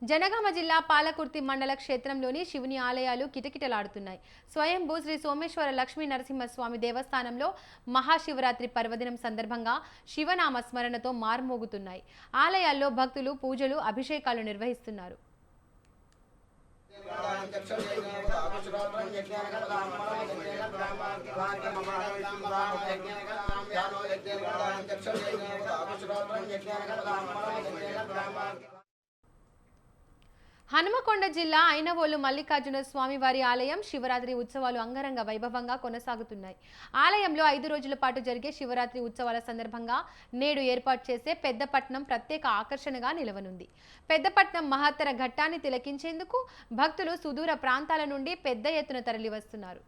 జనగామ జిల్లా పాలకుర్తి మండల క్షేత్రంలోని శివుని ఆలయాలు కిటకిటలాడుతున్నాయి. స్వయంభూ శ్రీ సోమేశ్వర లక్ష్మీ నరసింహస్వామి దేవస్థానంలో మహాశివరాత్రి పర్వదినం సందర్భంగా శివనామ స్మరణతో మార్మోగుతున్నాయి. ఆలయాల్లో భక్తులు పూజలు, అభిషేకాలు నిర్వహిస్తున్నారు. హనుమకొండ జిల్లా ఐనవోలు మల్లికార్జున స్వామివారి ఆలయం శివరాత్రి ఉత్సవాలు అంగరంగ వైభవంగా కొనసాగుతున్నాయి. ఆలయంలో 5 రోజుల పాటు జరిగే శివరాత్రి ఉత్సవాల సందర్భంగా నేడు ఏర్పాటు చేసే పెద్దపట్నం ప్రత్యేక ఆకర్షణగా నిలవనుంది. పెద్దపట్నం మహత్తర ఘట్టాన్ని తిలకించేందుకు భక్తులు సుదూర ప్రాంతాల నుండి పెద్ద ఎత్తున తరలివస్తున్నారు.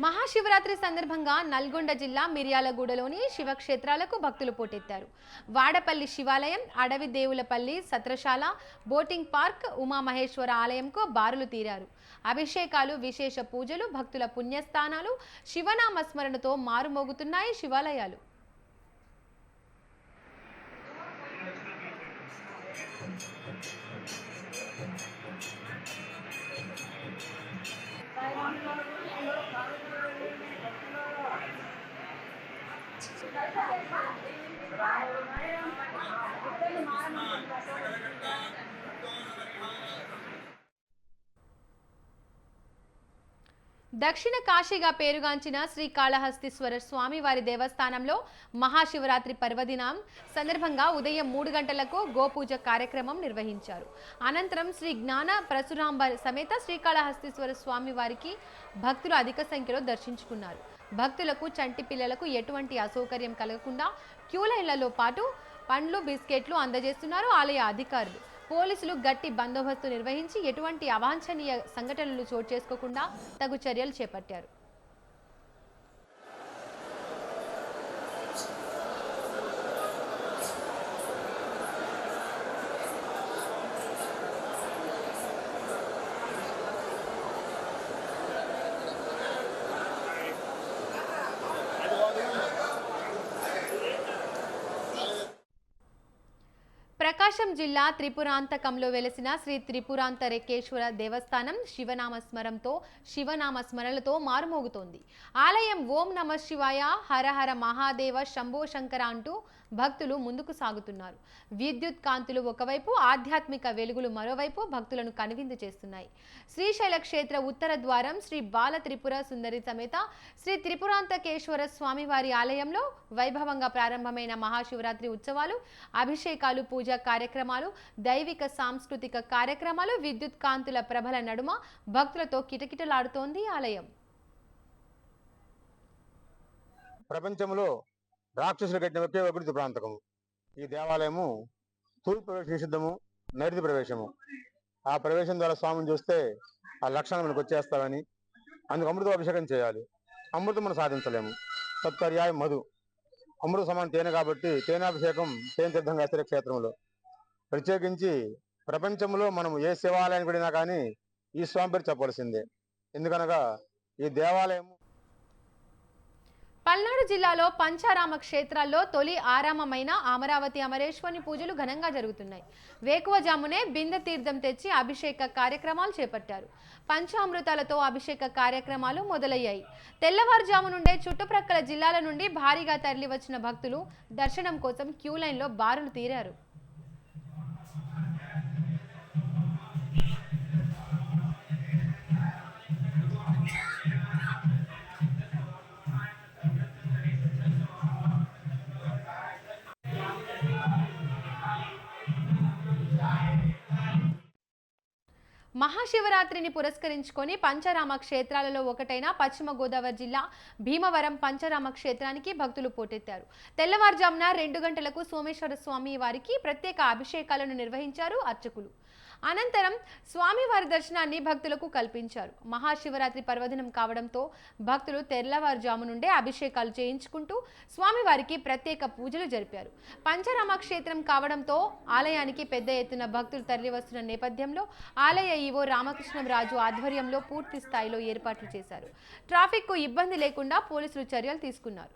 మహాశివరాత్రి సందర్భంగా నల్గొండ జిల్లా మిర్యాలగూడలోని శివక్షేత్రాలకు భక్తులు పోటెత్తారు. వాడపల్లి శివాలయం, అడవి దేవులపల్లి సత్రశాల, బోటింగ్ పార్క్, ఉమామహేశ్వర ఆలయంకు బారులు తీరారు. అభిషేకాలు, విశేష పూజలు, భక్తుల పుణ్యస్థానాలు, శివనామ స్మరణతో మారుమోగుతున్నాయి శివాలయాలు. దక్షిణ కాశీగా పేరుగాంచిన శ్రీకాళహస్తీశ్వర స్వామివారి దేవస్థానంలో మహాశివరాత్రి పర్వదినం సందర్భంగా ఉదయం 3 గంటలకు గోపూజ కార్యక్రమం నిర్వహించారు. అనంతరం శ్రీ జ్ఞాన పరశురాంబ సమేత శ్రీకాళహస్తీశ్వర స్వామివారికి భక్తులు అధిక సంఖ్యలో దర్శించుకున్నారు. భక్తులకు, చంటి పిల్లలకు ఎటువంటి అసౌకర్యం కలగకుండా క్యూలైన్లలో పాటు పండ్లు, బిస్కెట్లు అందజేస్తున్నారు ఆలయ అధికారులు. పోలీసులు గట్టి బందోబస్తు నిర్వహించి ఎటువంటి అవాంఛనీయ సంఘటనలు చోటు చేసుకోకుండా తగు చర్యలు చేపట్టారు. ప్రకాశం జిల్లా త్రిపురాంతకంలో వెలసిన శ్రీ త్రిపురాంతరేకేశ్వర దేవస్థానం శివనామ స్మరణలతో మారుమోగుతోంది. ఆలయం ఓం నమ శివాయ, హర హర మహాదేవ, శంభో శంకర అంటూ భక్తులు ముందుకు సాగుతున్నారు. విద్యుత్ కాంతులు ఒకవైపు, ఆధ్యాత్మిక వెలుగులు మరోవైపు భక్తులను కనువిందు చేస్తున్నాయి. శ్రీశైల క్షేత్ర ఉత్తర ద్వారం శ్రీ బాల త్రిపుర సుందరి సమేత శ్రీ త్రిపురాంతకేశ్వర స్వామివారి ఆలయంలో వైభవంగా ప్రారంభమైన మహాశివరాత్రి ఉత్సవాలు, అభిషేకాలు, పూజా కార్యక్రమాలు, దైవిక సాంస్కృతిక కార్యక్రమాలు, విద్యుత్ కాంతుల ప్రభల నడుమ భక్తులతో కిటకిటలాడుతోంది ఆలయం. ప్రపంచంలో రాక్షసులు కట్టిన ఒకే ఒకటి త్రిపురాంతకము. ఈ దేవాలయము తూర్పు ప్రవేశ నిషిద్ధము, నైరుతి ప్రవేశము. ఆ ప్రవేశం ద్వారా స్వామిని చూస్తే ఆ లక్షణాలు మనకు వచ్చేస్తామని, అందుకు అమృత అభిషేకం చేయాలి. అమృతం మనం సాధించలేము. తత్పర్యాయం మధు, అమృత సమానం తేనె కాబట్టి తేనాభిషేకం తేనె సిద్ధంగా స్థిర క్షేత్రంలో. ప్రత్యేకించి ప్రపంచంలో మనం ఏ శివాలయానికి వెళ్ళినా కానీ ఈ స్వామి పేరు చెప్పవలసిందే. ఎందుకనగా ఈ దేవాలయం పల్నాడు జిల్లాలో పంచారామ క్షేత్రాల్లో తొలి ఆరామమైన అమరావతి అమరేశ్వరుని పూజలు ఘనంగా జరుగుతున్నాయి. వేకువజామునే బిందె తీర్థం తెచ్చి అభిషేక కార్యక్రమాలు చేపట్టారు. పంచామృతాలతో అభిషేక కార్యక్రమాలు మొదలయ్యాయి. తెల్లవారుజాము నుండే చుట్టుప్రక్కల జిల్లాల నుండి భారీగా తరలివచ్చిన భక్తులు దర్శనం కోసం క్యూలైన్లో బారులు తీరారు. మహాశివరాత్రిని పురస్కరించుకొని పంచరామ క్షేత్రాలలో ఒకటైన పశ్చిమ గోదావరి జిల్లా భీమవరం పంచరామ క్షేత్రానికి భక్తులు పోటెత్తారు. తెల్లవారుజామున 2 గంటలకు సోమేశ్వర స్వామి వారికి ప్రత్యేక అభిషేకాలను నిర్వహించారు అర్చకులు. అనంతరం స్వామివారి దర్శనాన్ని భక్తులకు కల్పించారు. మహాశివరాత్రి పర్వదినం కావడంతో భక్తులు తెల్లవారుజాము నుండే అభిషేకాలు చేయించుకుంటూ స్వామివారికి ప్రత్యేక పూజలు జరిపారు. పంచరామ క్షేత్రం కావడంతో ఆలయానికి పెద్ద ఎత్తున భక్తులు తరలివస్తున్న నేపథ్యంలో ఆలయ ఈవో రామకృష్ణంరాజు ఆధ్వర్యంలో పూర్తి స్థాయిలో ఏర్పాట్లు చేశారు. ట్రాఫిక్ కు ఇబ్బంది లేకుండా పోలీసులు చర్యలు తీసుకున్నారు.